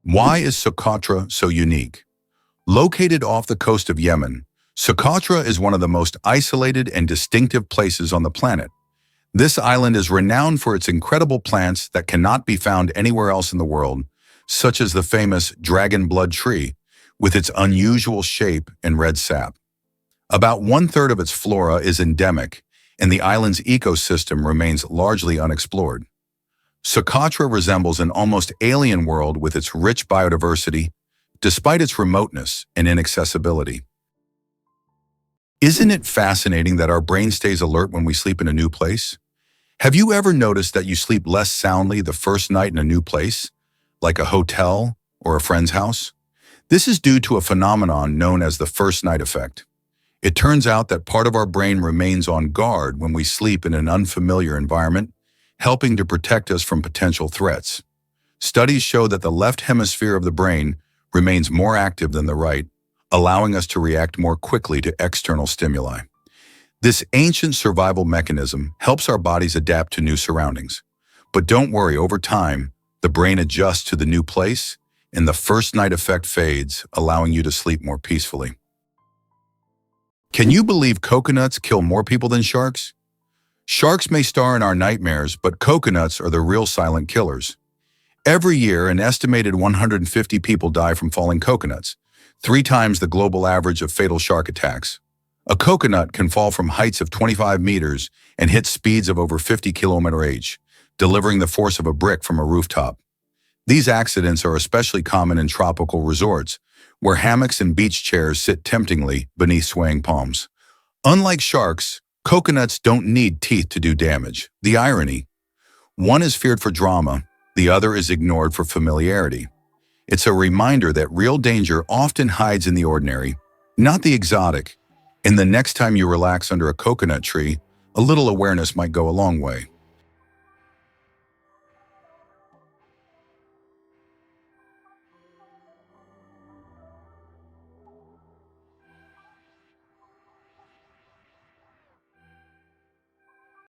Why is Socotra so unique? Located off the coast of Yemen, Socotra is one of the most isolated and distinctive places on the planet. This island is renowned for its incredible plants that cannot be found anywhere else in the world, such as the famous dragon blood tree, with its unusual shape and red sap. About 1/3 of its flora is endemic, and the island's ecosystem remains largely unexplored. Socotra resembles an almost alien world with its rich biodiversity, despite its remoteness and inaccessibility. Isn't it fascinating that our brain stays alert when we sleep in a new place? Have you ever noticed that you sleep less soundly the first night in a new place, like a hotel or a friend's house? This is due to a phenomenon known as the first night effect. It turns out that part of our brain remains on guard when we sleep in an unfamiliar environment, helping to protect us from potential threats. Studies show that the left hemisphere of the brain remains more active than the right, allowing us to react more quickly to external stimuli. This ancient survival mechanism helps our bodies adapt to new surroundings. But don't worry, over time, the brain adjusts to the new place, and the first night effect fades, allowing you to sleep more peacefully. Can you believe coconuts kill more people than sharks? Sharks may star in our nightmares, but coconuts are the real silent killers. Every year, an estimated 150 people die from falling coconuts, 3 times the global average of fatal shark attacks. A coconut can fall from heights of 25 meters and hit speeds of over 50 km/h, delivering the force of a brick from a rooftop. These accidents are especially common in tropical resorts, where hammocks and beach chairs sit temptingly beneath swaying palms. Unlike sharks, coconuts don't need teeth to do damage. The irony: one is feared for drama, the other is ignored for familiarity. It's a reminder that real danger often hides in the ordinary, not the exotic. And the next time you relax under a coconut tree, a little awareness might go a long way.